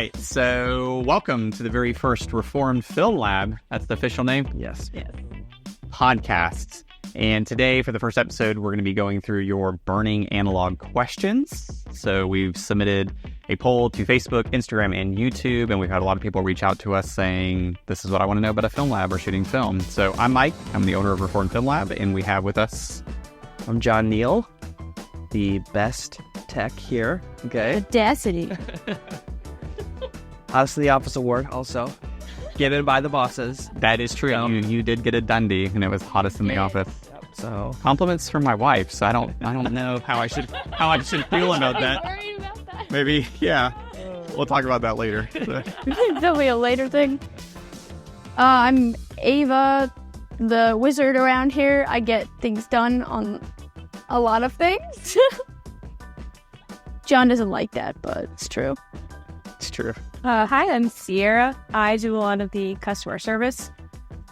right, so welcome to the very first Reformed Film Lab. That's the official name? Yes. Podcasts. And today, for the first episode, we're going to be going through your burning analog questions. So we've submitted a poll to Facebook, Instagram, and YouTube, and we've had a lot of people reach out to us saying, this is what I want to know about a film lab or shooting film. So I'm Mike. I'm the owner of Reformed Film Lab, and we have with us... I'm John Neal, the best tech here. Okay. Audacity. Hottest in the Office Award, also given by the bosses. That is true. You did get a Dundee, and it was hottest in the office. So compliments from my wife. So I don't know how I should feel about that. Worried about that. Maybe, yeah. We'll talk about that later. That'll be a later thing. I'm Ava, the wizard around here. I get things done on a lot of things. John doesn't like that, but it's true. It's true. Hi, I'm Sierra. I do a lot of the customer service.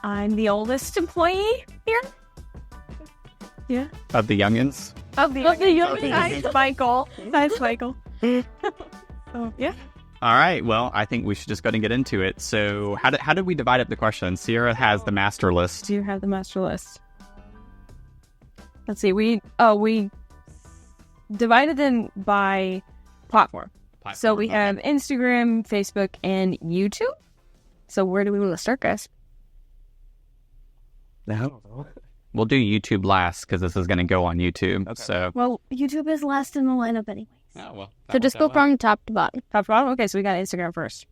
I'm the oldest employee here. Yeah. Of the youngins. Of the youngins. That's Michael. That's Michael. So, yeah. All right. Well, I think we should just go ahead and get into it. So how did we divide up the questions? Sierra has the master list. Do you have the master list? Let's see. We divided them by platform. So we have Instagram, Facebook, and YouTube. So where do we want to start, guys? no. We'll do YouTube last because this is going to go on YouTube. Okay. So. Well, YouTube is last in the lineup anyways. Oh, well, So just go from top to bottom. Top to bottom? Okay, so we got Instagram first.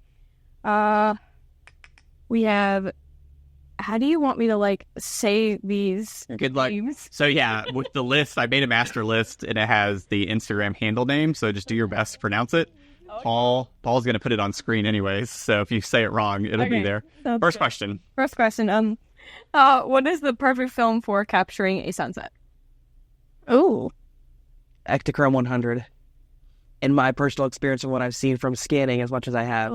We have... How do you want me to, say these Good luck. names? So yeah, with the list, I made a master list and it has the Instagram handle name. So just do your best to pronounce it. Paul's going to put it on screen anyways. So if you say it wrong, it'll be there. First question. First question. What is the perfect film for capturing a sunset? Ooh. Ektachrome 100. In my personal experience and what I've seen from scanning as much as I have,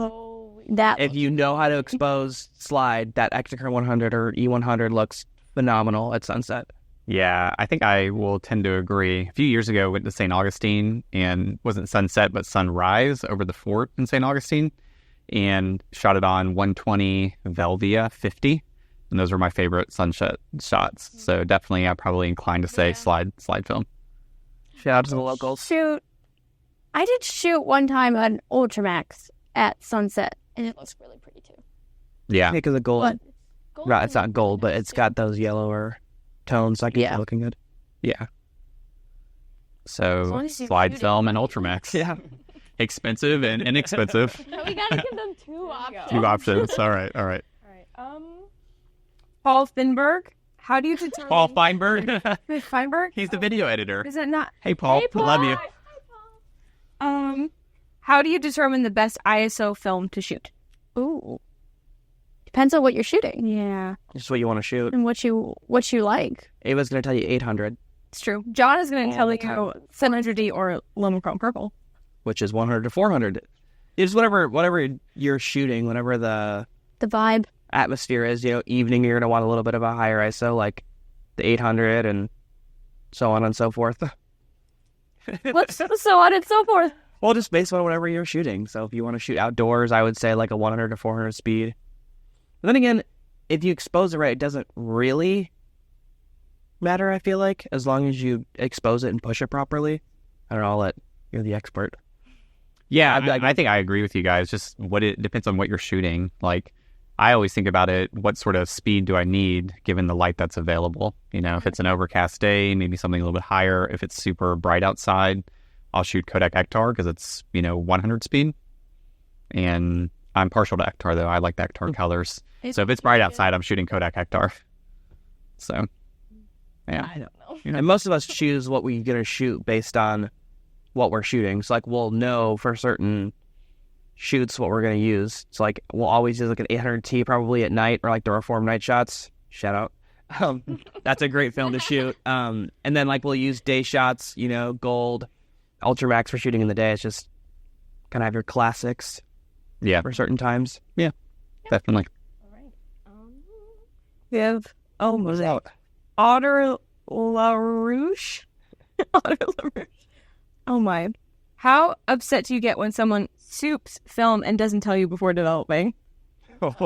That if you know how to expose slide, that Ektachrome 100 or E100 looks phenomenal at sunset. Yeah, I think I will tend to agree. A few years ago, I went to St. Augustine and wasn't sunset, but sunrise over the fort in St. Augustine and shot it on 120 Velvia 50. And those were my favorite sunset shots. So definitely, I'm probably inclined to say slide film. Shout out to the locals. shoot. I did shoot one time on Ultramax at sunset, and it looks really pretty too. Yeah. Because the gold. But gold Right, it's not gold, but it's got those yellower tones. Like it's looking good. Yeah. As So long as you slide shoot it. film and Ultramax. Yeah. Expensive and inexpensive. No, we gotta give them two options. Two options. All right. All right. Paul Finberg. How do you determine... Paul Feinberg. Feinberg? He's the video editor. Is it not? Hey, Paul. Love you. How do you determine the best ISO film to shoot? Ooh. Depends on what you're shooting Yeah. Just what you want to shoot. and what you like. Ava's going to tell you 800, It's true. John is going to tell you Okay. 700D or Lemon Chrome Purple. which is 100 to 400. It's whatever you're shooting, whatever the The vibe. atmosphere is. Evening, you're going to want a little bit of a higher ISO, like the 800 and so on and so forth. So on and so forth. Well, just based on whatever you're shooting. So if you want to shoot outdoors, I would say like a 100 to 400 speed. But then again, if you expose it right, it doesn't really matter, I feel like, as long as you expose it and push it properly. I don't know, you're the expert. Yeah, I think I agree with you guys. Just it depends on what you're shooting. Like, I always think about it, what sort of speed do I need given the light that's available? If it's an overcast day, maybe something a little bit higher. If it's super bright outside, I'll shoot Kodak Ektar because it's, 100 speed. And I'm partial to Ektar, though. I like the Ektar colors. So if it's bright outside, I'm shooting Kodak Ektar. So, yeah. I don't know. And most of us choose what we're going to shoot based on what we're shooting. So, we'll know for certain shoots what we're going to use. So, we'll always use, an 800T probably at night or, the Reform night shots. Shout out. That's a great film to shoot. And then, we'll use day shots, gold, Ultramax for shooting in the day. It's just kind of have your classics for certain times. Yeah, definitely. All right. We have... Oh, What was that? Otter LaRouche? Otter LaRouche. Oh, my. How upset do you get when someone soups film and doesn't tell you before developing? It's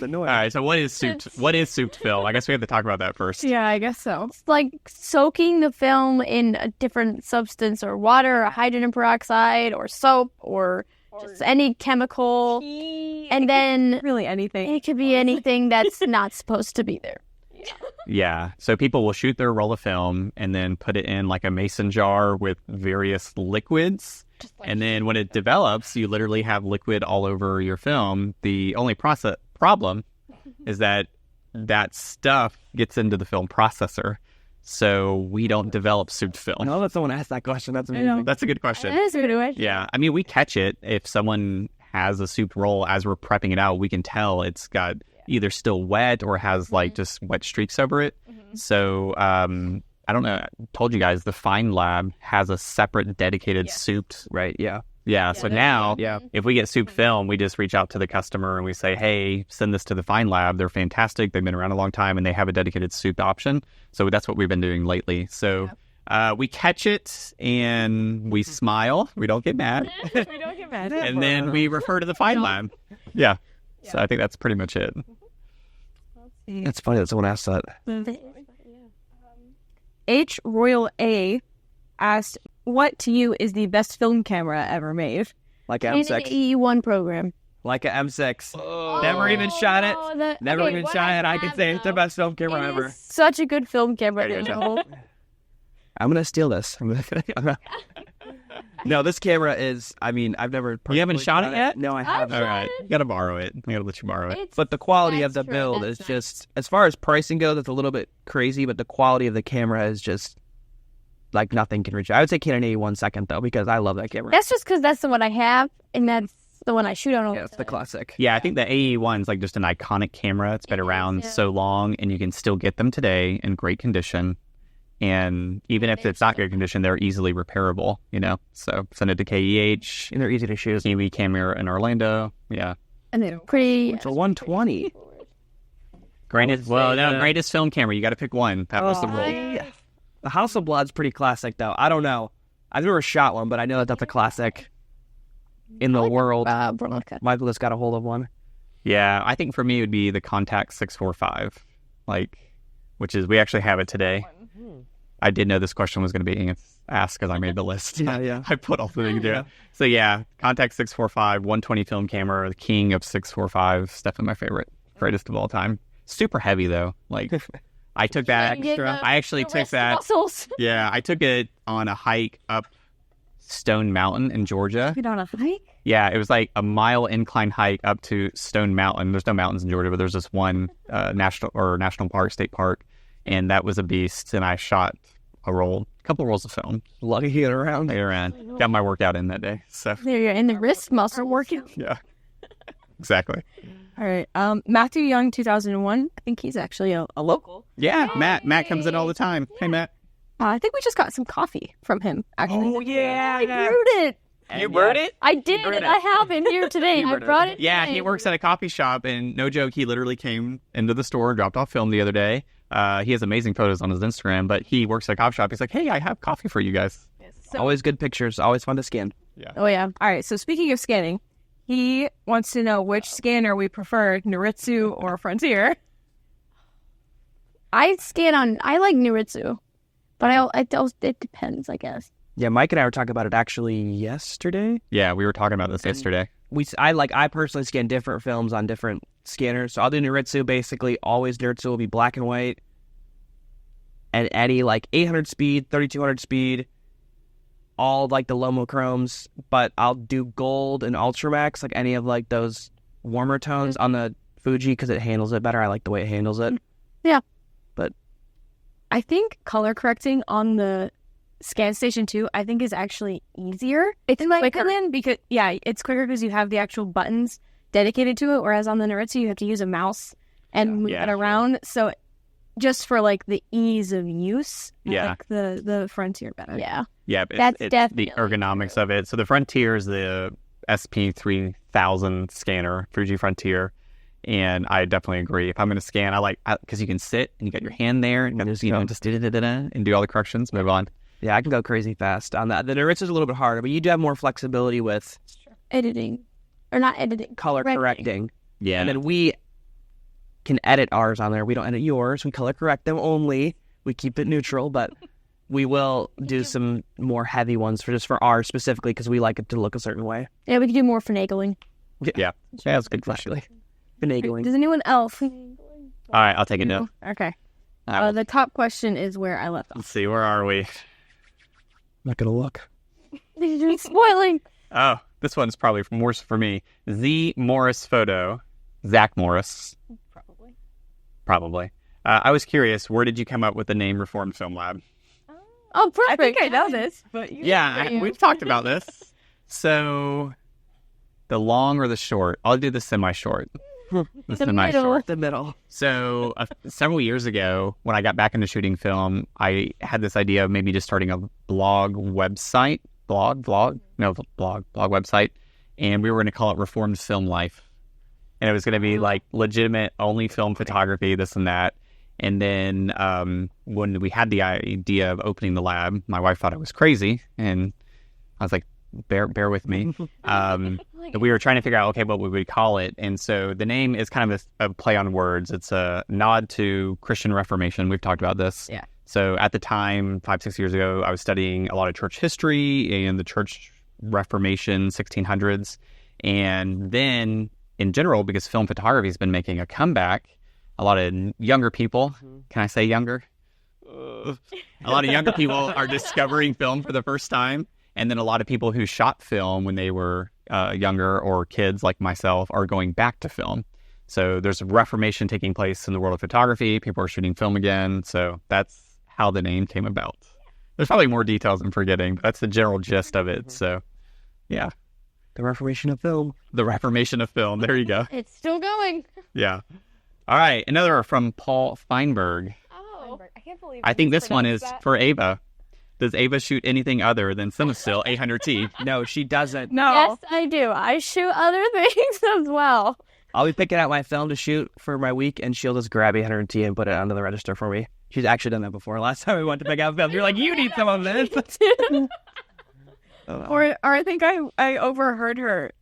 annoying. All right, so what is souped film? I guess we have to talk about that first. Yeah, I guess so. It's like soaking the film in a different substance or water or hydrogen peroxide or soap or just any chemical. And then Really anything. it could be anything that's not supposed to be there. Yeah, so people will shoot their roll of film and then put it in like a mason jar with various liquids. And then when it develops, you literally have liquid all over your film. The only problem is that stuff gets into the film processor. So we don't develop souped film. I'll let someone ask that question. That's amazing. That's a good question. That is a good question. Yeah, I mean, we catch it. If someone has a souped roll as we're prepping it out, we can tell it's got either still wet or has like just wet streaks over it. So I don't know. I told you guys the Fine Lab has a separate dedicated souped. Right, yeah. Yeah, so now Yeah. if we get souped film, we just reach out to the customer and we say, hey, send this to the Fine Lab. They're fantastic. They've been around a long time and they have a dedicated souped option. So that's what we've been doing lately. So we catch it and we smile. We don't get mad. We don't get mad. And then we refer to the Fine Lab. Yeah. So I think that's pretty much it. It's funny that someone asked that. H. Royal A asked, what to you is the best film camera ever made? Like an In M6. the EE1 program. Like an M6. Never even shot it. Never even shot it. I can say it's the best film camera ever. Such a good film camera. There you go. though. I'm going to steal this. No, this camera is, I mean, I've never... You haven't personally shot it yet? No, I haven't. All right. You got to borrow it. I got to let you borrow it. It's But the quality of the extra, build that's is nice. just, as far as pricing goes, it's a little bit crazy, but the quality of the camera is just like nothing can reach. I would say Canon EE1 second, though, because I love that camera. That's just because that's the one I have, and that's the one I shoot on all Yeah, the it's the time. classic. Yeah, I think the AE1 is like just an iconic camera. It's been It is, around yeah. so long, and you can still get them today in great condition. And even if it's not good condition, they're easily repairable, you know? So send it to KEH, And they're easy to shoot. Kiwi Camera in Orlando. Yeah. And they're pretty... It's a 120. Greatest film camera. You got to pick one. That was the rule. The House of Blood's pretty classic, though. I don't know. I've never shot one, but I know that that's a classic in the world. Veronica. Michael has got a hold of one. Yeah, I think for me it would be the Contact 645, which is, we actually have it today. I did know this question was going to be asked because I made the list. Yeah. I put all the things there. So yeah, Contact 645, 120 film camera, the king of 645. It's definitely my favorite, greatest of all time. Super heavy though. Like I took that. I actually took that. Muscles. Yeah, I took it on a hike up Stone Mountain in Georgia. Get on a hike? Yeah, it was like a mile incline hike up to Stone Mountain. There's no mountains in Georgia, but there's this one national park, state park, and that was a beast. And I shot a couple rolls of film. Lucky to get around. Later on, got my workout in that day. So There you're in the wrist muscle working. yeah, exactly. All right. Matthew Young, 2001. I think he's actually a local. Yeah, Matt comes in all the time. Hey, Matt. I think we just got some coffee from him, actually. Oh, yeah. I brewed it. You brewed it? I did. I have it here today. I brought it. Yeah, today. he works at a coffee shop, and no joke, he literally came into the store and dropped off film the other day. He has amazing photos on his Instagram, but he works at a coffee shop. He's like, hey, I have coffee for you guys. Always good pictures. Always fun to scan. Oh yeah. All right. So speaking of scanning, he wants to know which scanner we prefer, Noritsu or Frontier. I like Noritsu, but it depends, I guess. Yeah, Mike and I were talking about it actually yesterday. Yeah, we were talking about this yesterday. I personally scan different films on different scanners. So I'll do Noritsu, basically. Always Noritsu will be black and white. And any like 800 speed, 3200 speed, all like the Lomochromes. But I'll do gold and Ultramax, like any of like those warmer tones on the Fuji because it handles it better. I like the way it handles it. Yeah. But I think color correcting on the Scan Station 2, I think, is actually easier. It's quicker because it's quicker because you have the actual buttons dedicated to it, whereas on the Noritsu you have to use a mouse and move it around. So just for like the ease of use, I like the Frontier better. Yeah. Yeah, That's it's definitely the ergonomics of it. So the Frontier is the SP3000 scanner, Fuji Frontier. And I definitely agree. If I'm going to scan, because you can sit and you got your hand there and just do and do all the corrections, move on. Yeah, I can go crazy fast on that. The Noritsu is a little bit harder, but you do have more flexibility with Editing. Or not editing. color correcting. Yeah. And then we can edit ours on there. We don't edit yours. We color correct them only. We keep it neutral, but we will do some more heavy ones for ours specifically because we like it to look a certain way. Yeah, we can do more finagling. Yeah, that's a good question. Exactly. Finagling. Does anyone else? All right, I'll take it now. Okay. All right, The top question is where I left off. let's see, where are we? Not gonna look. You're spoiling. Oh, this one's probably more for me. Z Morris photo. Zach Morris. Probably. I was curious, where did you come up with the name Reformed Film Lab? Oh, perfect. I think I know this, but We've talked about this. So, the long or the short? I'll do the semi-short. The semi-short. The middle. So, several years ago, when I got back into shooting film, I had this idea of maybe just starting a blog website. Blog website. And we were going to call it Reformed Film Life. And it was going to be like legitimate, only film photography, this and that. And then when we had the idea of opening the lab, my wife thought I was crazy. And I was like, bear with me. We were trying to figure out, okay, what we would call it. And so the name is kind of a play on words. It's a nod to Christian Reformation. We've talked about this. Yeah. So at the time, 5-6 years ago, I was studying a lot of church history and the church Reformation, 1600s. And then in general, because film photography has been making a comeback, a lot of younger people, can I say younger? A lot of younger people are discovering film for the first time. And then a lot of people who shot film when they were younger or kids like myself are going back to film. So there's a reformation taking place in the world of photography. People are shooting film again. So that's how the name came about. There's probably more details I'm forgetting, but that's the general gist of it. So, yeah. The Reformation of film. The Reformation of film. There you go. It's still going. Yeah. All right. Another from Paul Feinberg. Oh. I can't believe I think this one is for Ava. Does Ava shoot anything other than Cinestill 800T? No, she doesn't. No. Yes, I do. I shoot other things as well. I'll be picking out my film to shoot for my week, and she'll just grab 800T and put it onto the register for me. She's actually done that before. Last time we went to pick out film, you're like, you need some of this. Or I think I overheard her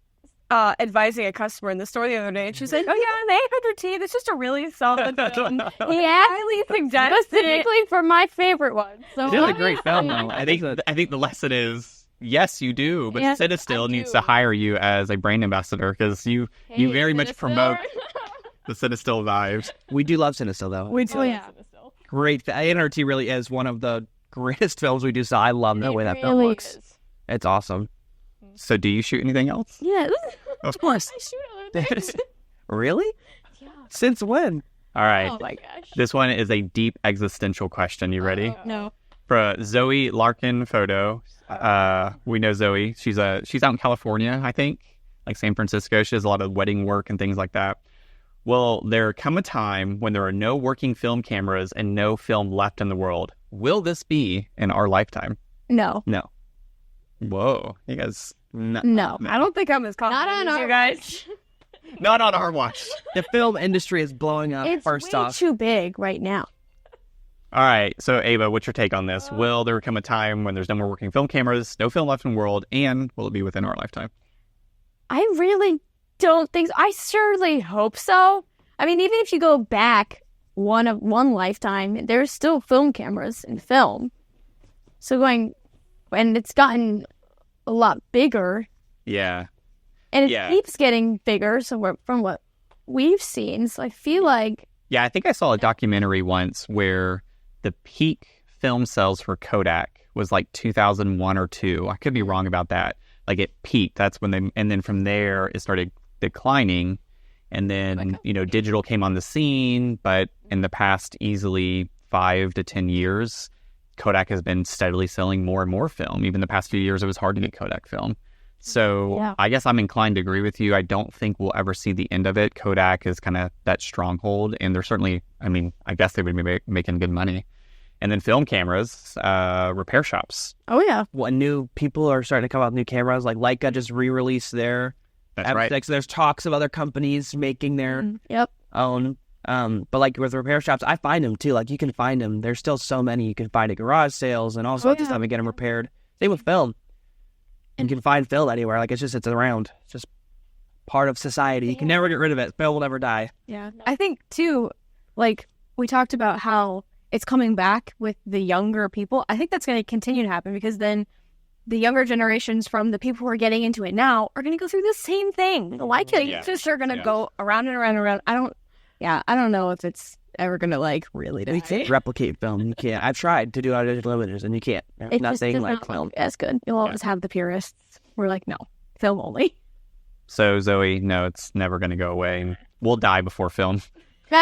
advising a customer in the store the other day, and she said, "Oh yeah, the 800T. That's just a really solid film." He asked me specifically for my favorite one. So It is a great film, though. I think the lesson is, yes, you do, but Yes, Cinestill I needs do. to hire you as a brand ambassador because you very much promote the Cinestill vibes. We do love Cinestill, though. We do. Oh, yeah. Great. 800T really is one of the greatest films we do, so I love the way that film really looks. is. It's awesome. So do you shoot anything else? Yes. Of course. I shoot other things. Really? Yeah. Since when? All right. Oh my gosh. This one is a deep existential question. You ready? No. For Zoe Larkin photo. We know Zoe. She's out in California, I think, like San Francisco. She does a lot of wedding work and things like that. Will there come a time when there are no working film cameras and no film left in the world? Will this be in our lifetime? No. No. Whoa. You guys... No. I don't think I'm as confident Not on as our you guys. Not on our watch. The film industry is blowing up, It's first way off. too big right now. All right. So, Ava, what's your take on this? Will there come a time when there's no more working film cameras, no film left in the world, and will it be within our lifetime? I really don't think so. I surely hope so. I mean, even if you go back one lifetime, there's still film cameras in film. So and it's gotten a lot bigger, Yeah. and it Yeah. keeps getting bigger. So from what we've seen, so I feel like Yeah, I think I saw a documentary once where the peak film sales for Kodak was like 2001 or 2. I could be wrong about that. Like it peaked. That's when and then from there it started declining. And then, digital came on the scene. But in the past easily 5 to 10 years, Kodak has been steadily selling more and more film. Even the past few years, it was hard to get Kodak film. So Yeah. I guess I'm inclined to agree with you. I don't think we'll ever see the end of it. Kodak is kind of that stronghold. And they're certainly, I guess they would be making good money. And then film cameras, repair shops. oh yeah, What new people are starting to come out with new cameras? Like Leica just re-released their That's right. M6. There's talks of other companies making their yep. own. But like with repair shops, I find them too. Like you can find them. There's still so many you can find at garage sales and all sorts of stuff and get them repaired. Same with film. And you can find film anywhere. Like it's around. It's just part of society. You can never get rid of it. Film will never die. Yeah. I think too, like we talked about how it's coming back with the younger people. I think that's going to continue to happen because then the younger generations from the people who are getting into it now are going to go through the same thing. Like just are going to go around and around and around. I don't know if it's ever going to like really die. You can't replicate film. You can't. I've tried to do digital images and you can't. Nothing like film. That's good. You'll always have the purists. We're like, no, film only. So Zoe, no, it's never going to go away. We'll die before film. All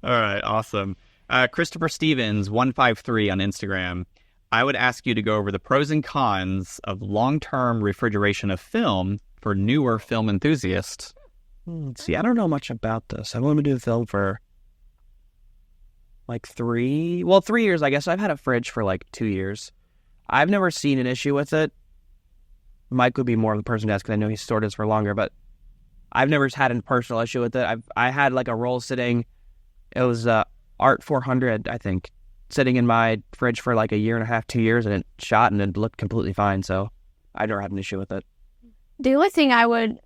right, awesome. Christopher Stevens 153 on Instagram. I would ask you to go over the pros and cons of long-term refrigeration of film for newer film enthusiasts. See, I don't know much about this. I've only been doing film for like 3 years, I guess. I've had a fridge for like 2 years. I've never seen an issue with it. Mike would be more of the person to ask because I know he's stored this for longer, but I've never had a personal issue with it. I had like a roll sitting. It was Art 400, I think, sitting in my fridge for like a year and a half, 2 years, and it shot and it looked completely fine. So I never had an issue with it. The only thing I would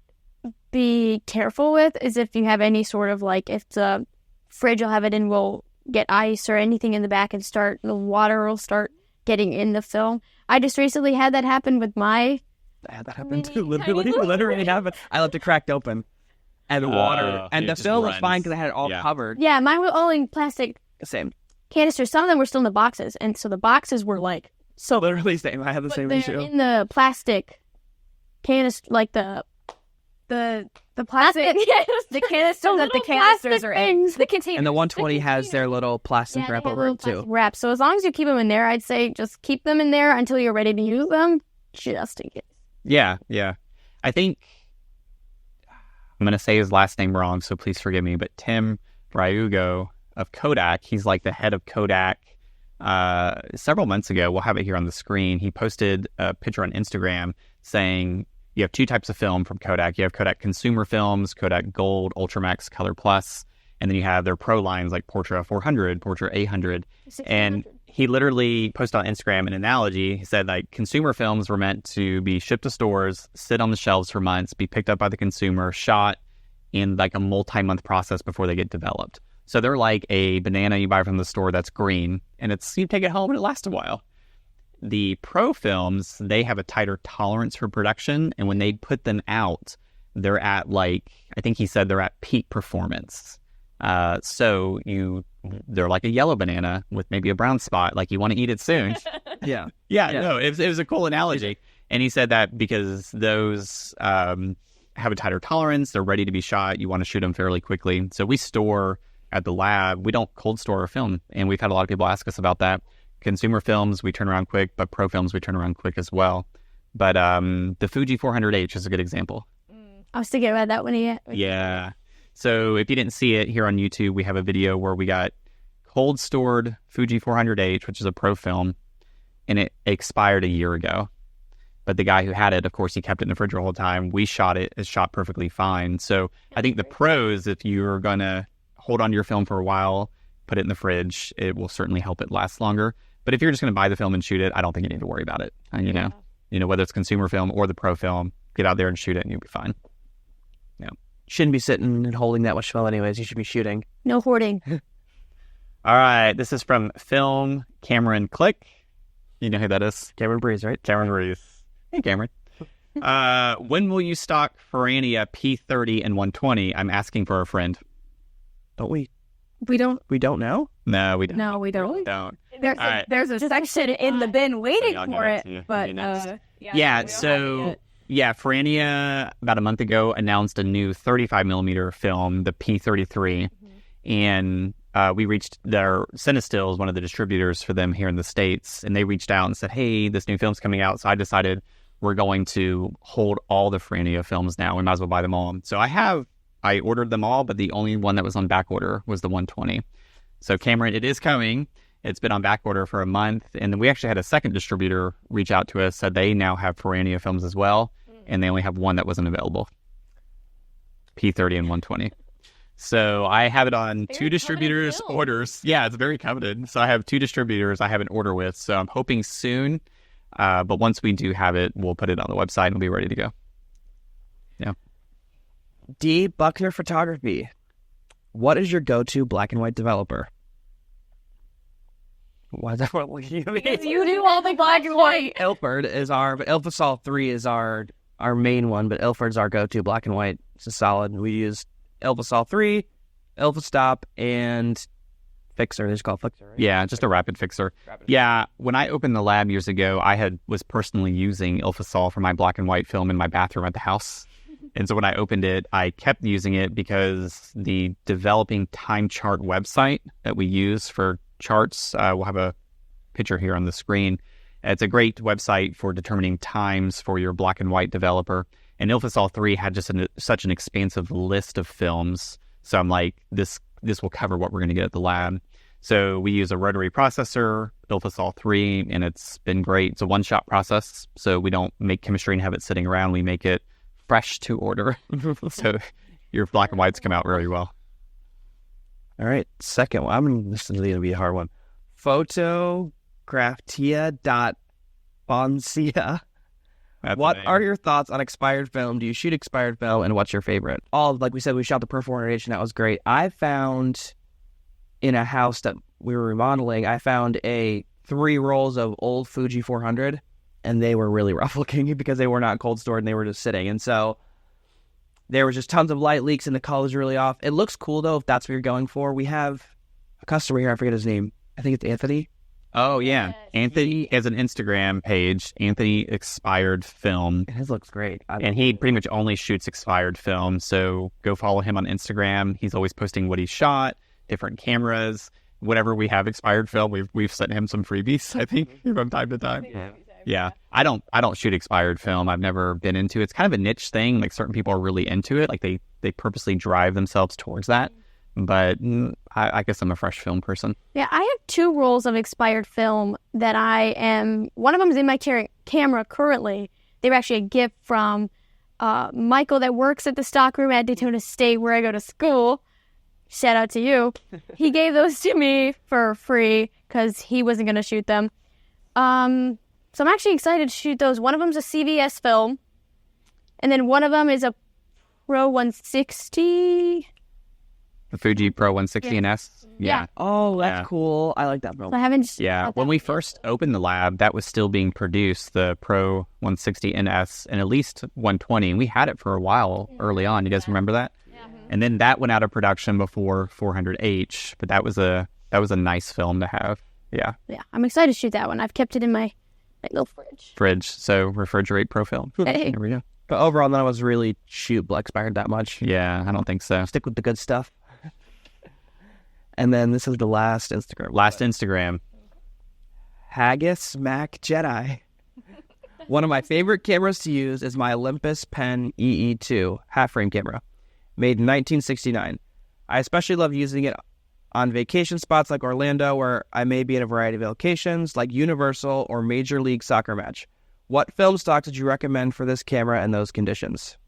be careful with is if you have any sort of like, if the fridge you'll have it in will get ice or anything in the back and the water will start getting in the film. I just recently had that happen with my... I had that happen too. Literally happened. I left it cracked open. And the water. And the film was fine because I had it all covered. Yeah, mine were all in plastic canisters. Some of them were still in the boxes. And so the boxes were like... so literally same. I had the same issue. In the plastic canister, like the plastic, the canister that the canisters are in. The container. And the 120 has their little plastic wrap over it too. Wrap. So as long as you keep them in there, I'd say just keep them in there until you're ready to use them, just in case. Yeah. I think I'm going to say his last name wrong, so please forgive me, but Tim Ryugo of Kodak, he's like the head of Kodak. Several months ago, we'll have it here on the screen, he posted a picture on Instagram saying you have 2 types of film from Kodak. You have Kodak consumer films, Kodak Gold, Ultramax, Color Plus, and then you have their pro lines like Portra 400, Portra 800. And he literally posted on Instagram an analogy. He said like consumer films were meant to be shipped to stores, sit on the shelves for months, be picked up by the consumer, shot in like a multi-month process before they get developed. So they're like a banana you buy from the store that's green, and you take it home and it lasts a while. The pro films, they have a tighter tolerance for production, and when they put them out, they're at like, I think he said they're at peak performance. So they're like a yellow banana with maybe a brown spot, like you want to eat it soon. Yeah. No, it was a cool analogy. And he said that because those have a tighter tolerance, they're ready to be shot, you want to shoot them fairly quickly. So we store at the lab, we don't cold store our film, and we've had a lot of people ask us about that. Consumer films, we turn around quick, but pro films, we turn around quick as well. But the Fuji 400H is a good example. I was thinking about that when Yeah. So if you didn't see it here on YouTube, we have a video where we got cold stored Fuji 400H, which is a pro film, and it expired a year ago. But the guy who had it, of course, he kept it in the fridge the whole time. We shot it. It shot perfectly fine. So I think the pros, if you're going to hold on to your film for a while, put it in the fridge, it will certainly help it last longer. But if you're just going to buy the film and shoot it, I don't think you need to worry about it. And, you know, whether it's consumer film or the pro film, get out there and shoot it and you'll be fine. Yeah. Shouldn't be sitting and holding that much film anyways. You should be shooting. No hoarding. All right. This is from Film Cameron Click. You know who that is? Cameron Breeze, right? Cameron Breeze. Hey, Cameron. When will you stock Ferrania P30 and 120? I'm asking for a friend. Don't we? We don't. We don't know? No, we don't. No, we don't. We don't. There's a section in the bin waiting for it, but Ferrania about a month ago announced a new 35 millimeter film, the P33, and we reached their Cinestill is one of the distributors for them here in the States, and they reached out and said, "Hey, this new film's coming out." So I decided we're going to hold all the Ferrania films now. We might as well buy them all. So I ordered them all, but the only one that was on back order was the 120. So Cameron, it is coming. It's been on back order for a month. And then we actually had a second distributor reach out to us, said they now have Ferrania films as well. And they only have one that wasn't available. P30 and 120. So I have it on Very two coveted distributors' film. orders. Yeah, it's very coveted. So I have 2 distributors I have an order with. So I'm hoping soon. But once we do have it, we'll put it on the website and we'll be ready to go. Yeah. D. Buckner Photography. What is your go-to black and white developer? Why is that what you mean? Because you do all the black and white. Ilford is but Ilfasol 3 is our main one, but Ilford's our go-to black and white. It's a solid. We use Ilfasol 3, Ilfastop, and Fixer. They just call it Fixer, right? Yeah, just a rapid fixer. Yeah, when I opened the lab years ago, was personally using Ilfasol for my black and white film in my bathroom at the house. And so when I opened it, I kept using it because the developing time chart website that we use for charts, we'll have a picture here on the screen. It's a great website for determining times for your black and white developer. And Ilfasol 3 had just such an expansive list of films. So I'm like, this will cover what we're going to get at the lab. So we use a rotary processor, Ilfasol 3, and it's been great. It's a one-shot process. So we don't make chemistry and have it sitting around. We make it fresh to order. So your black and whites come out very well. All right, second one. This is going to be a hard one. Photograftia.Bonsia. What are your thoughts on expired film? Do you shoot expired film, and what's your favorite? Like we said, we shot the Pro 400H, and that was great. I found in a house that we were remodeling, I found 3 rolls of old Fuji 400, and they were really rough looking because they were not cold stored and they were just sitting. And so there was just tons of light leaks and the color's really off. It looks cool though if that's what you're going for. We have a customer here, I forget his name. I think it's Anthony. Oh, yeah. Yes. Anthony has an Instagram page, Anthony Expired Film. His looks great. And he pretty much only shoots expired film. So go follow him on Instagram. He's always posting what he shot, different cameras. Whenever we have expired film, we've sent him some freebies, I think, from time to time. Yeah. I don't shoot expired film. I've never been into it. It's kind of a niche thing. Like certain people are really into it. Like they purposely drive themselves towards that. But I guess I'm a fresh film person. Yeah, I have 2 rolls of expired film that one of them is in my camera currently. They were actually a gift from Michael that works at the stockroom at Daytona State where I go to school. Shout out to you. He gave those to me for free because he wasn't going to shoot them. So I'm actually excited to shoot those. One of them's a CVS film. And then one of them is a Pro 160. The Fuji Pro 160 NS. Yeah. Oh, that's cool. I like that film. So I haven't When we first opened the lab, that was still being produced, the Pro 160 NS and at least 120. And we had it for a while early on. You guys remember that? Yeah. And then that went out of production before 400H. But that was a nice film to have. Yeah. Yeah, I'm excited to shoot that one. I've kept it in my little fridge. So refrigerate Pro film. Hey. There we go. But overall, none of us really shoot expired that much. Yeah, I don't think so. Stick with the good stuff. And then this is the last Instagram. Haggis Mac Jedi. One of my favorite cameras to use is my Olympus Pen EE2 half-frame camera, made in 1969. I especially love using it on vacation spots like Orlando, where I may be in a variety of locations, like Universal or Major League Soccer match. What film stock did you recommend for this camera in those conditions?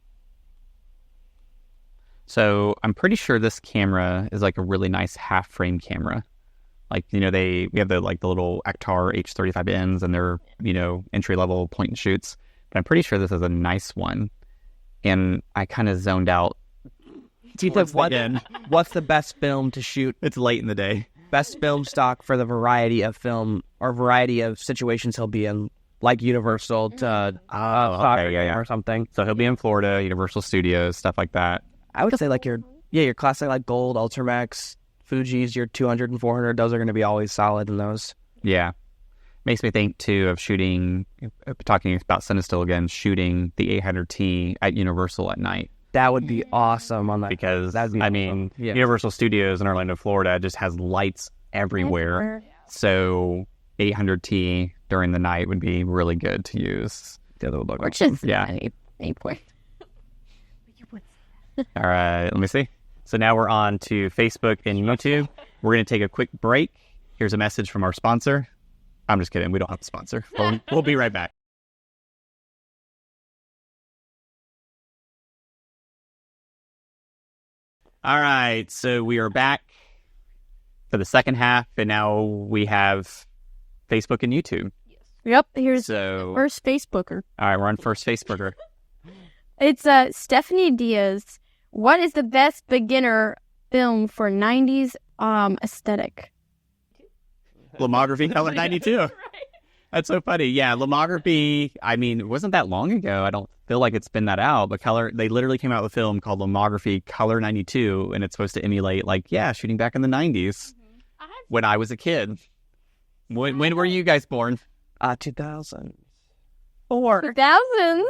So I'm pretty sure this camera is like a really nice half frame camera. Like, we have the little Actar H35Ns and they're, entry level point and shoots. But I'm pretty sure this is a nice one. And I kind of zoned out. What's the best film to shoot? It's late in the day. Best film stock for the variety of film or variety of situations he'll be in, like Universal to or something. So he'll be in Florida, Universal Studios, stuff like that. I would say your classic like Gold, Ultramax, Fuji's, your 200 and 400, those are going to be always solid in those. Yeah. Makes me think, too, of talking about Cinestill again, shooting the 800T at Universal at night. That would be awesome on that. Because, Universal Studios in Orlando, Florida just has lights everywhere. So 800T during the night would be really good to use. The other would look any point. All right, let me see. So now we're on to Facebook and YouTube. We're going to take a quick break. Here's a message from our sponsor. I'm just kidding. We don't have a sponsor. We'll be right back. All right, so we are back for the second half, and now we have Facebook and YouTube. Yep, here's So, first Facebooker. all right, we're on first Facebooker. It's Stephanie Diaz. What is the best beginner film for 90s aesthetic? Lomography Color 92. That's so funny. Yeah, Lomography, I mean, it wasn't that long ago. I don't feel like it's been that out, but they literally came out with a film called Lomography Color 92, and it's supposed to emulate, shooting back in the 90s when I was a kid. When were you guys born? 2004. 2000s?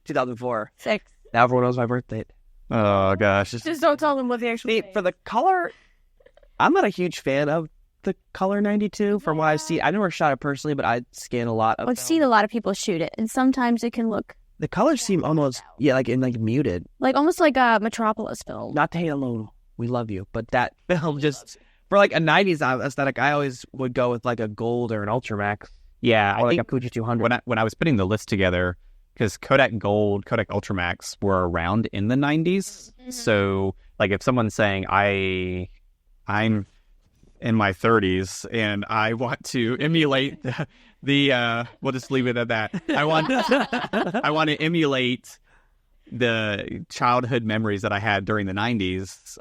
2004. 6. Now everyone knows my birth date. Oh, gosh. Just don't tell them what the actual. See, for the color, I'm not a huge fan of the Color 92 from what I've seen. I never shot it personally, but I scan a lot of I've seen a lot of people shoot it, and sometimes it can look the colors seem almost, muted. almost like a Metropolis film. Not to hate alone, we love you, but that film just, for like a 90s aesthetic, I always would go with like a gold or an Ultramax. Yeah, Or like a Fuji 200. when I was putting the list together, because Kodak Gold, Kodak Ultramax were around in the 90s. So, if someone's saying, I'm in my 30s and I want to emulate the we'll just leave it at that. I want to emulate the childhood memories that I had during the 90s.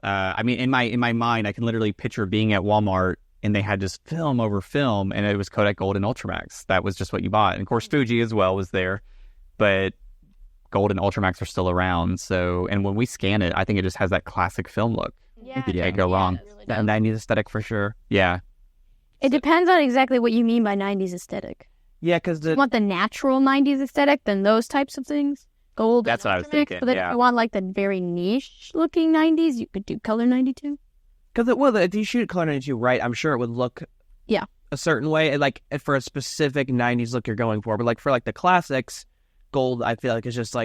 In my mind, I can literally picture being at Walmart and they had just film over film, and it was Kodak Gold and Ultramax. That was just what you bought. And of course, Fuji as well was there, but Gold and Ultramax are still around. So, and when we scan it, I think it just has that classic film look. Yeah, You can't go wrong. It really That does. 90s aesthetic for sure. Yeah. It depends on exactly what you mean by 90s aesthetic. Yeah, because If you want the natural 90s aesthetic, then those types of things. Gold. That's what I was Ultramax, thinking, But then yeah. if you want the very niche looking 90s, you could do Color 92. if you shoot Color 92 right, I'm sure it would look Yeah. a certain way, for a specific 90s look you're going for. But for the classics, gold, I feel like is just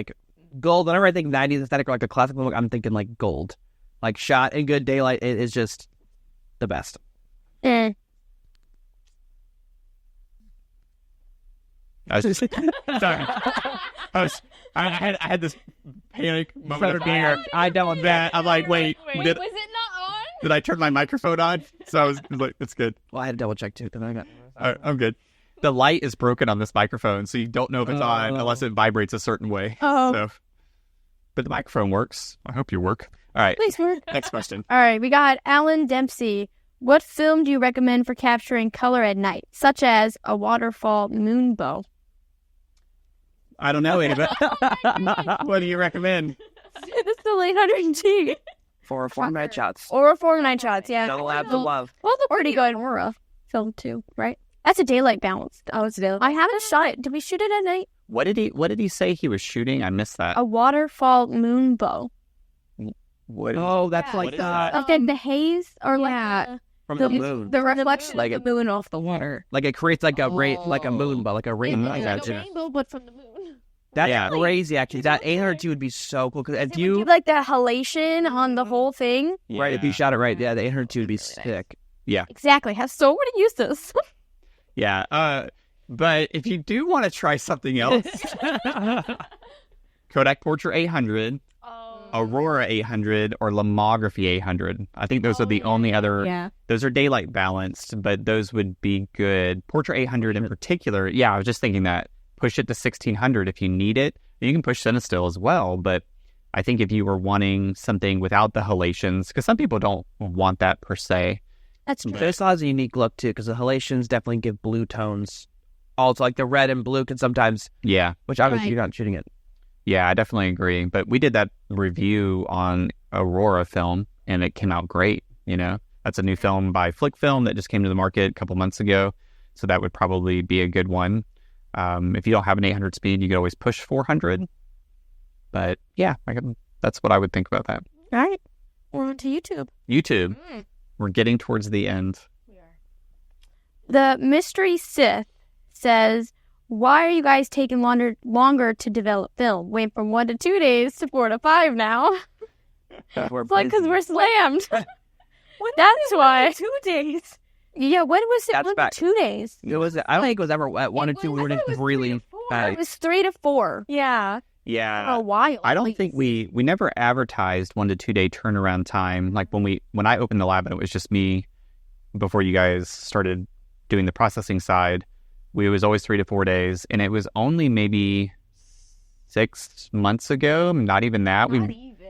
gold. Whenever I think 90s aesthetic or a classic look, I'm thinking gold. Shot in good daylight, it is just the best. I was sorry. I had this panic moment of fear. I don't. That I'm like, wait, was it not on? did I turn my microphone on? So I was like, it's good. Well, I had to double check too because I got. I'm good. The light is broken on this microphone, so you don't know if it's on unless it vibrates a certain way. Oh. So, but the microphone works. I hope you work. All right. Please work. Next question. All right, we got Alan Dempsey. What film do you recommend for capturing color at night, such as a waterfall moonbow? I don't know, Ava. What do you recommend? It's the 800T. For 4 night shots. Or 4 night shots, yeah. Double labs of love. Well, the pretty good Aurora film too, right? That's a daylight balance. Oh, it's daylight. I haven't shot it. Did we shoot it at night? What did he say he was shooting? I missed that. A waterfall moonbow. What? Oh, that's What is that? Like the haze or Yeah. from the- the moon. The reflection Like of the moon off the water. It creates a moon, but a rainbow. I got you. rainbow, but from the moon. That's Yeah. crazy, actually. That 802 would be so cool. Because if you, like the halation on the whole thing. right, if you shot it right, yeah, the 802 would be sick. Exactly. Has so many uses. Yeah. But if you do want to try something else, Kodak Portrait 800, Aurora 800, or Lomography 800. I think those are the only other. Yeah. Those are daylight balanced, but those would be good. Portrait 800 in particular. Yeah, I was just thinking that. Push it to 1600 if you need it. You can push Cinestill as well, but I think if you were wanting something without the halations, because some people don't want that per se. That's true. This has a unique look, too, because the halations definitely give blue tones. Also, the red and blue can sometimes, Yeah. which obviously Right. you're not shooting it. Yeah, I definitely agree. But we did that review on Aurora film, and it came out great. That's a new film by Flick Film that just came to the market a couple months ago. So that would probably be a good one. If you don't have an 800 speed, you could always push 400. But yeah, that's what I would think about that. All right. We're on to YouTube. YouTube, we're getting towards the end. The Mystery Sith says, why are you guys taking longer to develop film? Went from 1 to 2 days to 4 to 5 now. We're It's like because busy. we're slammed. That's why. 2 days. Yeah, when was it? That's 1 back. to 2 days. It was. I don't think it was ever at 1 or 2. We were just really It bad. was 3 to 4. Yeah. Yeah. for a while. I at don't think least. we never advertised 1 to 2 day turnaround time. Like when I opened the lab and it was just me before you guys started doing the processing side, it was always 3 to 4 days, and it was only maybe 6 months ago, not even that.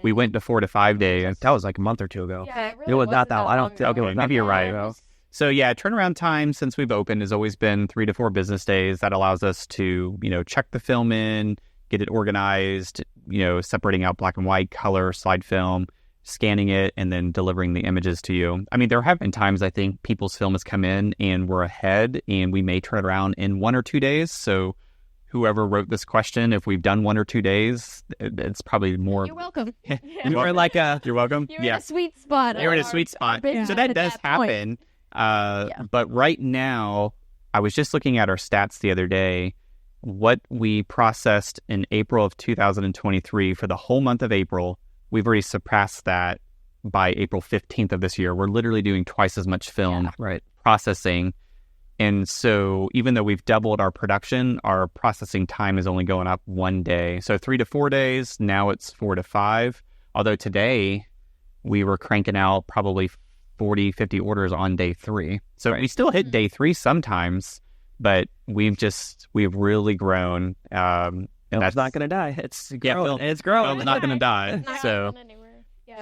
We went to 4 to 5 days. That was like a month or two ago. Yeah, It was not that. I don't think. Okay, maybe you're right. So yeah, turnaround time since we've opened has always been 3 to 4 business days. That allows us to, check the film in, get it organized, separating out black and white, color, slide film, scanning it, and then delivering the images to you. I mean, there have been times I think people's film has come in and we're ahead and we may turn it around in 1 or 2 days. So whoever wrote this question, if we've done 1 or 2 days, it's probably more. You're welcome. You're like You're welcome. You're in a sweet spot. You're in a sweet spot. So that does happen. But right now, I was just looking at our stats the other day. What we processed in April of 2023 for the whole month of April, we've already surpassed that by April 15th of this year. We're literally doing twice as much film processing. And so even though we've doubled our production, our processing time is only going up 1 day. So 3 to 4 days, now it's 4 to 5. Although today we were cranking out probably 40, 50 orders on day 3. So we still hit day 3 sometimes, but we've really grown. It's not going to die. It's growing. Phil, It's growing. It's not going to die.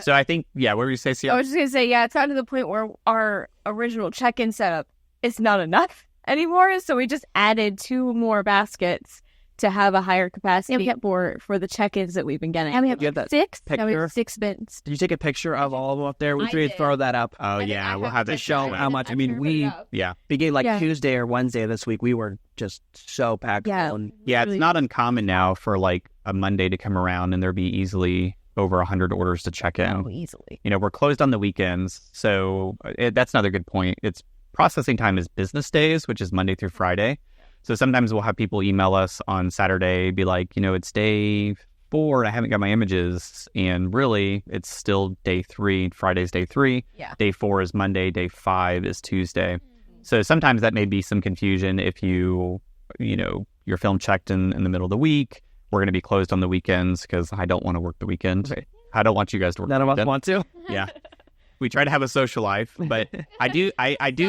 So I think, what were you say, Sierra? I was just going to say, it's gotten to the point where our original check-in setup is not enough anymore. So we just added 2 more baskets to have a higher capacity for the check-ins that we've been getting. And we have You have that 6. picture? We have 6 bins. Did you take a picture of all of them up there? We I should did. throw that up. Oh, yeah. We'll have to to show how much. I mean, we began Tuesday or Wednesday this week. We were just so packed. Yeah. Yeah, it's not uncommon now for like a Monday to come around and there be easily over 100 orders to check in. Oh, easily. We're closed on the weekends. So that's another good point. It's processing time is business days, which is Monday through Friday. So sometimes we'll have people email us on Saturday, be like, it's day 4, I haven't got my images. And really, it's still day 3. Friday's day 3. Yeah. Day 4 is Monday. Day 5 is Tuesday. So sometimes that may be some confusion if your film checked in the middle of the week. We're going to be closed on the weekends because I don't want to work the weekend. Okay. I don't want you guys to work None the of us weekend. want to. Yeah. We try to have a social life, but I do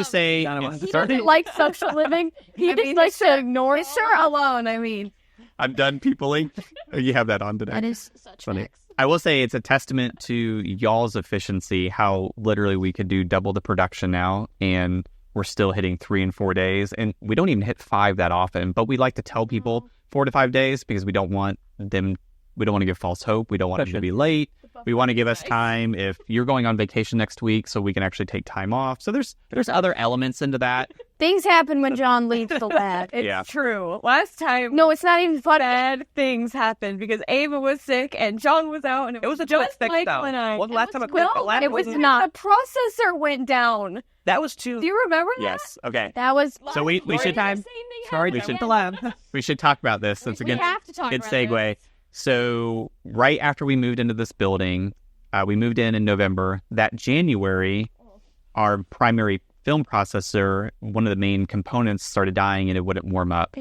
say None of us. He doesn't like social living. He just likes to ignore it. alone. I mean, I'm done peopling. You have that on today. That is such Funny. facts. I will say it's a testament to y'all's efficiency, how literally we could do double the production now, and we're still hitting 3 and 4 days. And we don't even hit 5 that often, but we like to tell people 4 to 5 days because we don't want to give false hope. We don't want them to be late. We want to give us time if you're going on vacation next week so we can actually take time off. So there's other elements into that. Things happen when John leaves the lab. it's true. Last time, No, it's not even funny. bad things happened because Ava was sick and John was out, and it was a quick just fix, like though. when I. Wasn't last time a quick? no, but last it was wasn't- not. The processor went down. That was too. Do you remember that? Yes. Okay. That was So we should Sorry, We we should- the lab. we should talk about this. That's a we good have to talk good about segue. this. So right after we moved into this building, we moved in November. That January, our primary film processor, one of the main components, started dying and it wouldn't warm up.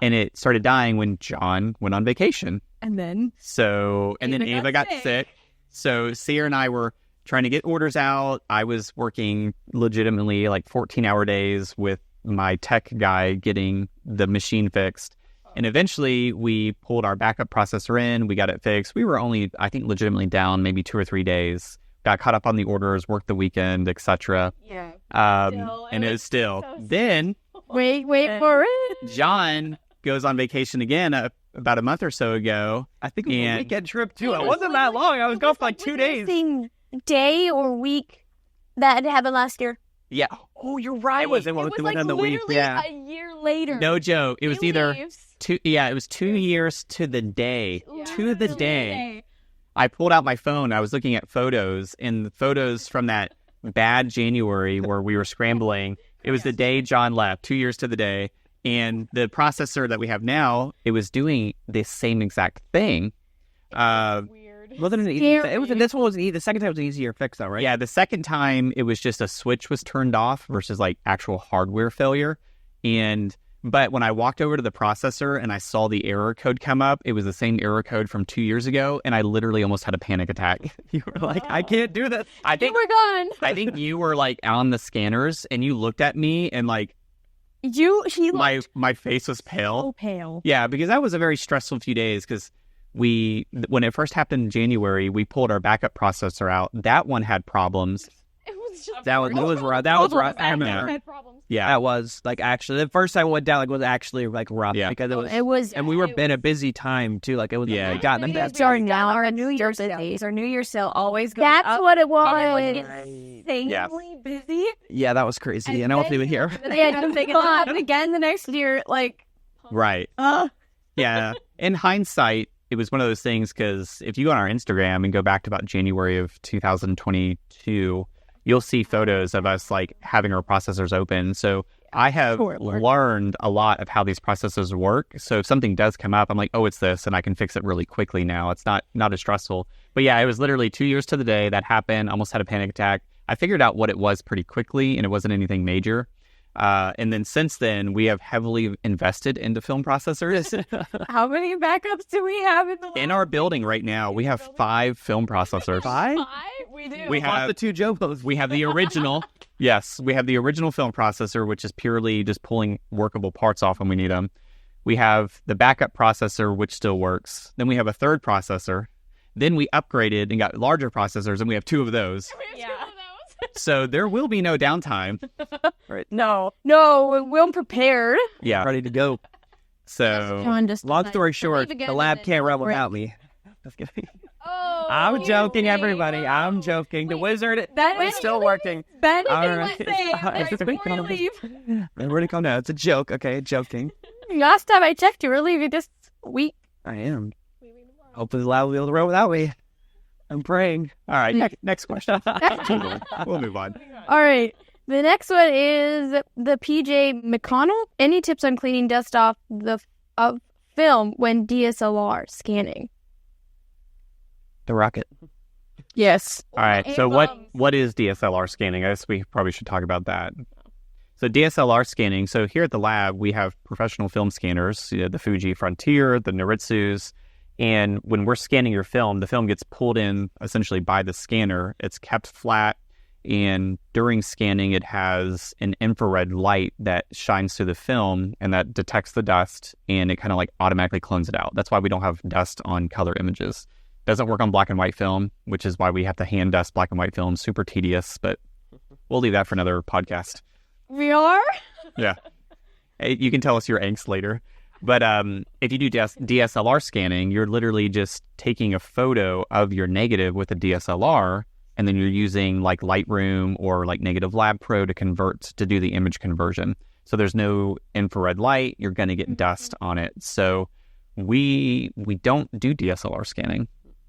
And it started dying when John went on vacation. And then And then Ava got sick. So Sierra and I were trying to get orders out. I was working legitimately like 14-hour days with my tech guy getting the machine fixed. And eventually we pulled our backup processor in. We got it fixed. We were only, I think, legitimately down maybe 2 or 3 days. Got caught up on the orders, worked the weekend, etc. yeah. And it was still. Then Wait for it. John goes on vacation again about a month or so ago. I think it was a And- weekend trip too. It wasn't that long. I was gone for like 2 days. Day or week that happened last year. Yeah. Oh, you're right. It was It was like on the week. literally Yeah. a year later. No joke. It was He either leaves. 2. Yeah, it was 2 years to the day. Yeah. To the day. I pulled out my phone. I was looking at photos, and the photos from that bad January where we were scrambling. It was the day John left, 2 years to the day. And the processor that we have now, it was doing the same exact thing. Weird. Wasn't it easy? It was. This one was easy. The second time was an easier fix, though, right? Yeah, the second time it was just a switch was turned off versus like actual hardware failure. And But when I walked over to the processor and I saw the error code come up, it was the same error code from 2 years ago, and I literally almost had a panic attack. You were like, I can't do this. I think we're gone. I think you were like on the scanners, and you looked at me, and like my face was pale. So pale. Yeah, because that was a very stressful few days. Because when it first happened in January, we pulled our backup processor out. That one had problems. That was rough. That was rough. I remember. Had problems. Yeah, That was like actually the first time I went down was actually like rough because it was and we were in a busy time too. Like it was Starting now, our New Year's sale. Our New Year's sale always goes That's up. what it was. Insanely busy. Yeah, that was crazy, and I wasn't even here. Yeah, to make it happen again the next year. Like, right. Yeah. In hindsight, it was one of those things because if you go on our Instagram and go back to about January of 2022, you'll see photos of us like having our processors open. So I have learned a lot of how these processors work. So if something does come up, I'm like, oh, it's this, and I can fix it really quickly now. It's not as stressful. But yeah, it was literally 2 years to the day that happened. Almost had a panic attack. I figured out what it was pretty quickly, and it wasn't anything major. And then since then, we have heavily invested into film processors. how many backups do we have in our building right now? We have 5 film processors. 5? We do. We have the 2 Jobos. We have the original. Yes, we have the original film processor, which is purely just pulling workable parts off when we need them. We have the backup processor, which still works. Then we have a third processor. Then we upgraded and got larger processors, and we have 2 of those. So there will be no downtime. Right. No, we're prepared. Yeah. Ready to go. So long story short, the lab can't run without me. Just kidding. Oh, I'm joking, everybody. I'm joking. The wizard is still working. Ben, Everybody calm down. It's a joke, okay? Joking. Last time I checked, you were leaving this week. I am. Hopefully the lab will be able to run without me. I'm praying. All right, next question. We'll move on. All right. The next one is the PJ McConnell. Any tips on cleaning dust off of film when DSLR scanning? The rocket. Yes. All right. So what is DSLR scanning? I guess we probably should talk about that. So DSLR scanning. So here at the lab, we have professional film scanners, the Fuji Frontier, the Noritsus. And when we're scanning your film, the film gets pulled in essentially by the scanner. It's kept flat. And during scanning, it has an infrared light that shines through the film and that detects the dust, and it kind of like automatically clones it out. That's why we don't have dust on color images. Doesn't work on black and white film, which is why we have to hand dust black and white film. Super tedious, but we'll leave that for another podcast. We are? Yeah. You can tell us your angst later. But if you do DSLR scanning, you're literally just taking a photo of your negative with a DSLR, and then you're using like Lightroom or like Negative Lab Pro to do the image conversion. So there's no infrared light. You're going to get dust on it. So we don't do DSLR scanning.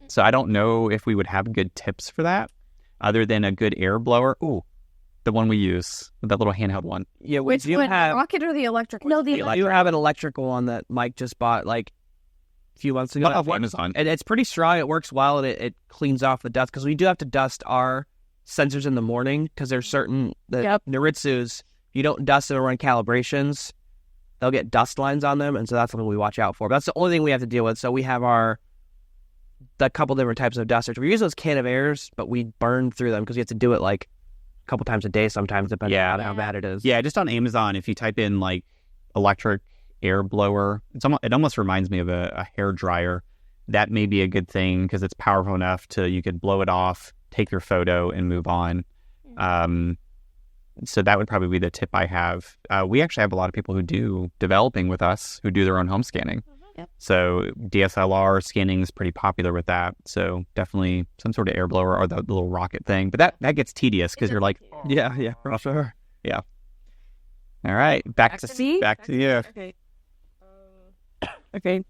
So I don't know if we would have good tips for that other than a good air blower. Ooh, the one we use, that little handheld one. Yeah, Which one, the rocket or the electric? No, the electric. You have an electrical one that Mike just bought like a few months ago. Off Amazon. And it's pretty strong. It works well, and it cleans off the dust because we do have to dust our sensors in the morning because there's certain Noritsus. If you don't dust them or run calibrations, they'll get dust lines on them, and so that's something we watch out for. But that's the only thing we have to deal with. So we have the couple different types of dusters. We use those can of airs, but we burn through them because we have to do it like a couple times a day sometimes, depending on how bad it is. Yeah, just on Amazon, if you type in like electric air blower, it almost reminds me of a hair dryer. That may be a good thing because it's powerful enough you could blow it off, take your photo, and move on. So that would probably be the tip I have. We actually have a lot of people who do developing with us who do their own home scanning. Yep. So DSLR scanning is pretty popular with that. So definitely some sort of air blower or the little rocket thing. But that gets tedious because you're like, yeah, for sure. Yeah. All right, back to you. Okay. Okay.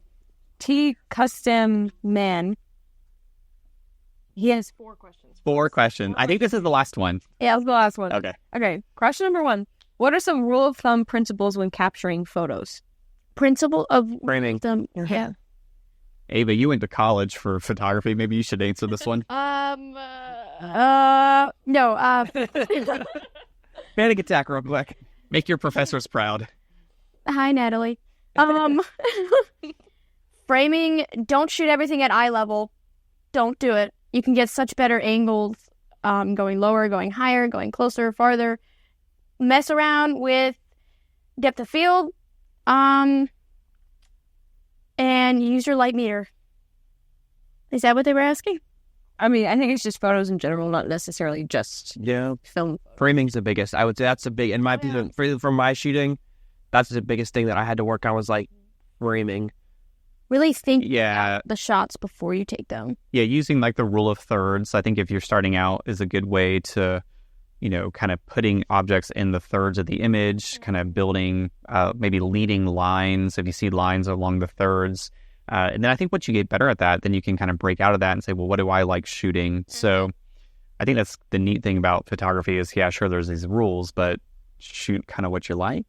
T Custom Man. He has 4 questions. 4 questions. I think this is the last one. Yeah, let's go last one. Okay. Question number 1. What are some rule of thumb principles when capturing photos? Principle of framing. Yeah. Ava, you went to college for photography. Maybe you should answer this one. No. Panic attack real quick. Make your professors proud. Hi, Natalie. Framing, don't shoot everything at eye level. Don't do it. You can get such better angles going lower, going higher, going closer, farther. Mess around with depth of field and use your light meter. Is that what they were asking? I mean, I think it's just photos in general, not necessarily just film. Framing's the biggest. I would say that's the big, in my opinion, for my shooting, that's the biggest thing that I had to work on was like framing. Really think about the shots before you take them. Yeah, using like the rule of thirds, I think if you're starting out is a good way to, kind of putting objects in the thirds of the image, kind of building maybe leading lines if you see lines along the thirds. And then I think once you get better at that, then you can kind of break out of that and say, well, what do I like shooting? So I think that's the neat thing about photography is, yeah, sure, there's these rules, but shoot kind of what you like,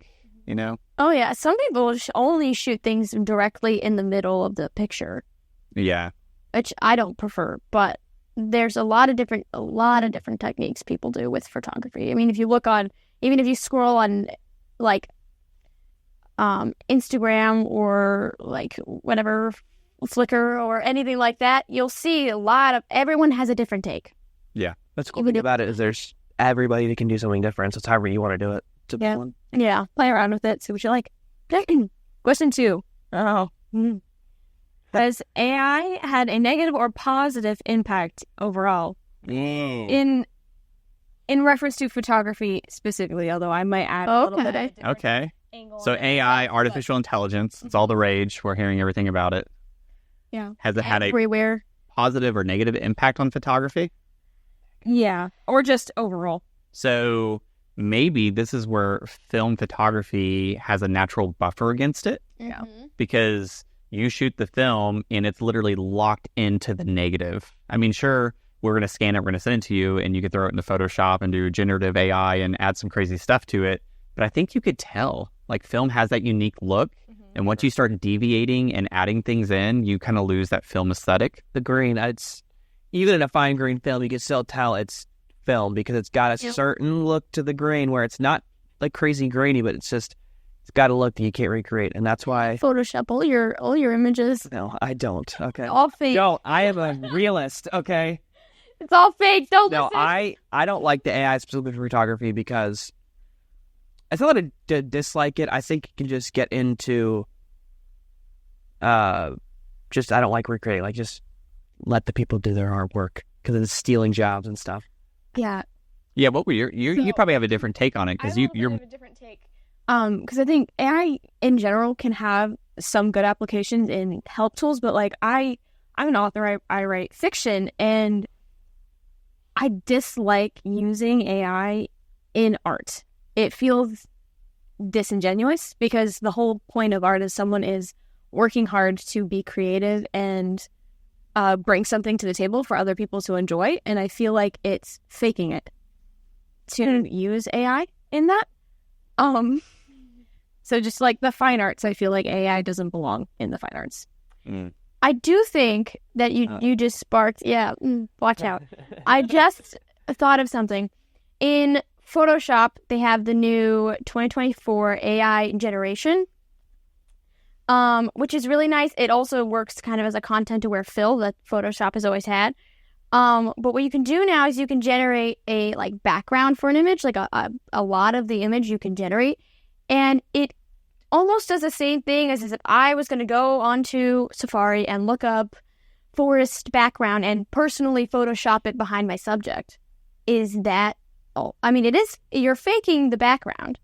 Oh, yeah. Some people only shoot things directly in the middle of the picture. Yeah. Which I don't prefer, but there's a lot of different techniques people do with photography. I mean, if you scroll on like Instagram or like whatever, Flickr or anything like that, you'll see everyone has a different take. Yeah. That's cool thing about it is there's everybody that can do something different. So it's however you want to do it. Yeah. Play around with it. See what you like. Question 2. Has AI had a negative or positive impact overall in reference to photography specifically? Although I might add a little bit of a different angle. So AI, artificial intelligence, it's all the rage. We're hearing everything about it. Yeah. Has it had everywhere a positive or negative impact on photography? Yeah, or just overall. So maybe this is where film photography has a natural buffer against it. Yeah. Because you shoot the film and it's literally locked into the negative. I mean, sure, we're going to scan it, we're going to send it to you, and you could throw it into Photoshop and do generative AI and add some crazy stuff to it. But I think you could tell, like, film has that unique look. And once you start deviating and adding things in, you kind of lose that film aesthetic. The green, even in a fine grain film, you can still tell it's film because it's got a certain look to the grain where it's not like crazy grainy, but it's got a look that you can't recreate, and that's why Photoshop all your images. No, I don't. Okay, all fake. No, I am a realist. Okay, it's all fake. Don't no, listen. I don't like the AI specifically for photography because it's not to dislike it. I think you can just get into I don't like recreating. Like, just let the people do their artwork because it's stealing jobs and stuff. Yeah. Yeah, what were you probably have a different take on it because you're have a different take. Because I think AI in general can have some good applications in help tools, but like I'm an author, I write fiction, and I dislike using AI in art. It feels disingenuous because the whole point of art is someone is working hard to be creative and bring something to the table for other people to enjoy, and I feel like it's faking it to use AI in that. So just like the fine arts, I feel like AI doesn't belong in the fine arts. I do think that you just sparked, watch out. I just thought of something. In Photoshop, they have the new 2024 AI generation, which is really nice. It also works kind of as a content-aware fill that Photoshop has always had. But what you can do now is you can generate a like background for an image, like a lot of the image you can generate, and it almost does the same thing as if I was going to go onto Safari and look up forest background and personally Photoshop it behind my subject. Is that I mean, you're faking the background.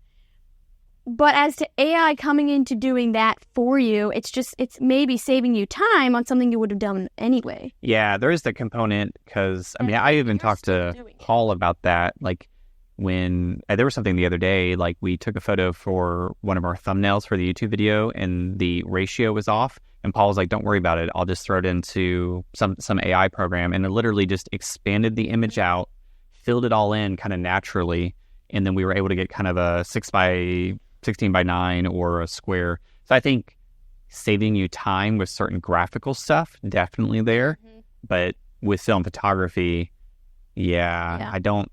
But as to AI coming into doing that for you, it's maybe saving you time on something you would have done anyway. Yeah, there is the component because, I mean, I even talked to Paul about that. Like, when there was something the other day, like we took a photo for one of our thumbnails for the YouTube video and the ratio was off. And Paul was like, don't worry about it. I'll just throw it into some AI program. And it literally just expanded the image out, filled it all in kind of naturally. And then we were able to get kind of a 6x16x9 or a square. So I think saving you time with certain graphical stuff, definitely there. But with film photography, I don't,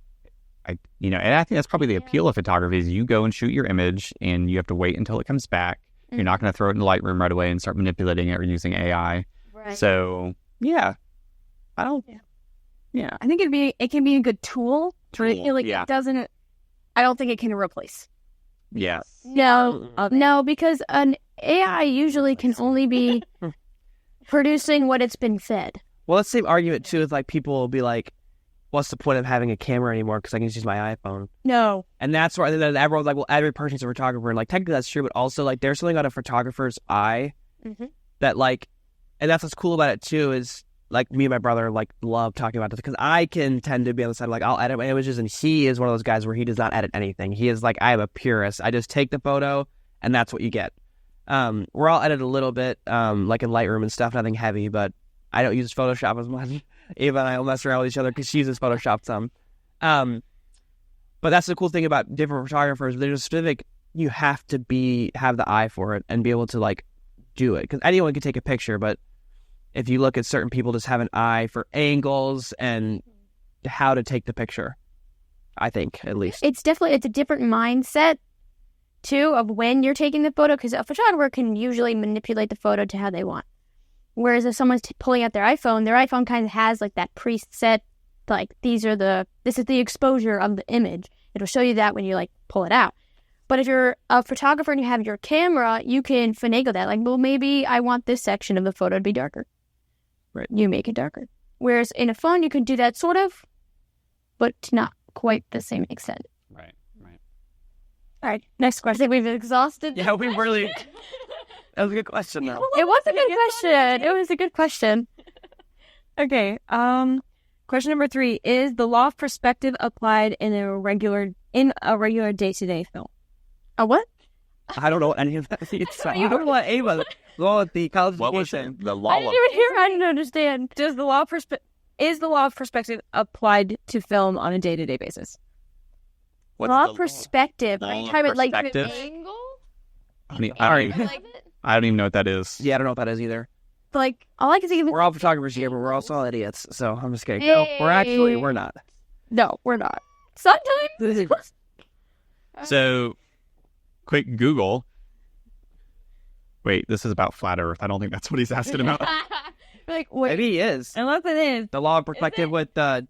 and I think that's probably the appeal of photography is you go and shoot your image and you have to wait until it comes back. Mm-hmm. You're not going to throw it in Lightroom right away and start manipulating it or using AI. Right. So, yeah. I think it can be a good tool. It doesn't, I don't think it can replace. Yeah. No, because an AI usually can only be producing what it's been fed. Well, let's same argument too. With like people will be like, "What's the point of having a camera anymore? Because I can just use my iPhone." No, and that's where then everyone's like, "Well, every person's a photographer," and like technically that's true, but also like there's something about a photographer's eye that like, and that's what's cool about it too is like me and my brother like love talking about this because I can tend to be on the side of, like I'll edit my images and he is one of those guys where he does not edit anything. He is like I am a purist. I just take the photo and that's what you get. We're all edit a little bit like in Lightroom and stuff, nothing heavy, but I don't use Photoshop as much. Ava and I will mess around with each other because she uses Photoshop some. But that's the cool thing about different photographers. There's a specific, you have to have the eye for it and be able to like do it. Because anyone can take a picture, but if you look at certain people just have an eye for angles and how to take the picture, I think, at least. It's a different mindset, too, of when you're taking the photo, because a photographer can usually manipulate the photo to how they want. Whereas if someone's pulling out their iPhone kind of has like that preset, like this is the exposure of the image. It'll show you that when you like pull it out. But if you're a photographer and you have your camera, you can finagle that. Like, well, maybe I want this section of the photo to be darker. Right. You make it darker. Whereas in a phone, you can do that sort of, but not quite the same extent. Right. All right, next question. I think we've exhausted. Yeah, we really... That was a good question, though. It was a good question. It was a good question. Okay. Question number 3. Is the law of perspective applied in a regular day-to-day film? A what? I don't know what any of that means. You don't know what Ava... Law at the college education. The law I didn't even hear. I didn't understand. Is the law of perspective applied to film on a day-to-day basis? Law of perspective. Law Are you of talking about like perspective? the angle? I don't even know what that is. Yeah, I don't know what that is either. Like all I can think of. We're all photographers here, but we're also all idiots. So I'm just kidding. Hey. No, we're not. No, we're not. Sometimes. So, quick Google. Wait, this is about flat Earth. I don't think that's what he's asking about. Like, wait. Maybe he is. Unless it is. The law of perspective with the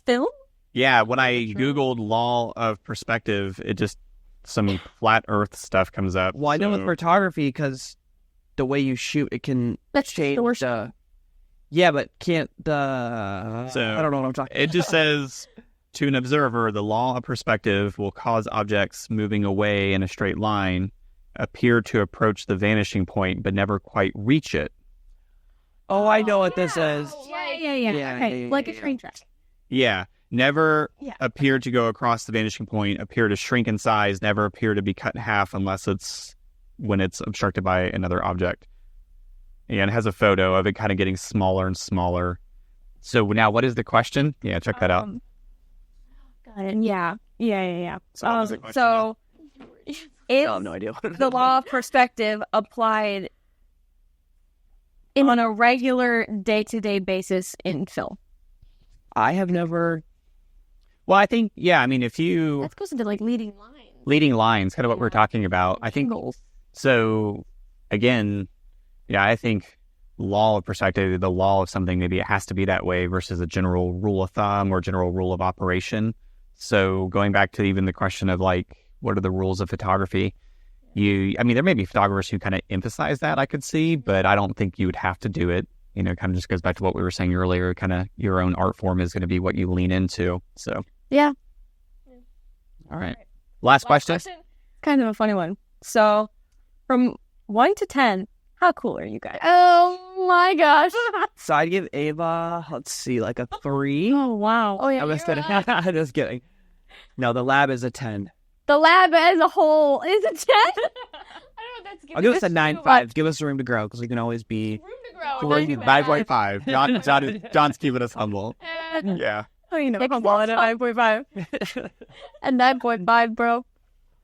film? Yeah, when I Googled law of perspective, it just, some flat Earth stuff comes up. Well, I know with photography, because the way you shoot, it can change the... Yeah, but can't the... So, I don't know what I'm talking about. It just says, to an observer, the law of perspective will cause objects moving away in a straight line appear to approach the vanishing point, but never quite reach it. Oh, I know what this is. Yeah. Okay, like a train track. Yeah. Never appear to go across the vanishing point, appear to shrink in size, never appear to be cut in half unless it's when it's obstructed by another object. And it has a photo of it kind of getting smaller and smaller. So now what is the question? Yeah, check that out. Got it. Yeah. So is I have no idea. the law of perspective applied on a regular day-to-day basis in film? I have never... Well, I think, if you... That goes into like leading lines, kind of what we're talking about. I think, so, again, I think law of perspective, the law of something, maybe it has to be that way versus a general rule of thumb or general rule of operation. So going back to even the question of like, what are the rules of photography? There may be photographers who kind of emphasize that, I could see, but I don't think you would have to do it. Kind of just goes back to what we were saying earlier, kind of your own art form is going to be what you lean into. So, yeah. All right. Last question. Kind of a funny one. So, from 1 to 10, how cool are you guys? Oh my gosh. So I'd give Ava, let's see, like a 3. Oh, wow. Oh, yeah. I'm just kidding. I'm just kidding. No, the lab is a 10. The lab as a whole is a 10. I don't know if that's I'll give us a 9.5. Give us room to grow because we can always be... Room to grow. 9.5. John's keeping us humble. Yeah. Oh, humble at a 9.5. A 9.5, bro.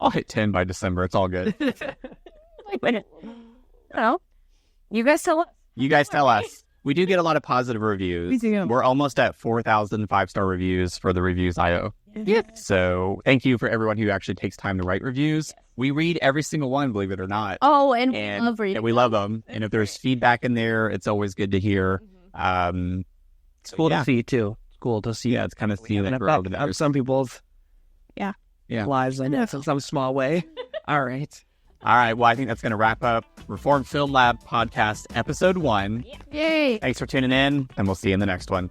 I'll hit 10 by December. It's all good. Wait a minute. I don't know. You guys tell us. You guys tell us. We do get a lot of positive reviews. We do. We're almost at 4,000 5-star reviews for the Reviews.io. Yep. So thank you for everyone who actually takes time to write reviews. We read every single one, believe it or not. Oh, and we love reading. And we love them. And if there's feedback in there, it's always good to hear. It's cool to see, too. It's cool to see. Yeah, it's kind of seeing that grow over the years. Some people's lives in some small way. All right. All right. Well, I think that's going to wrap up Reformed Film Lab Podcast Episode 1. Yay. Thanks for tuning in, and we'll see you in the next one.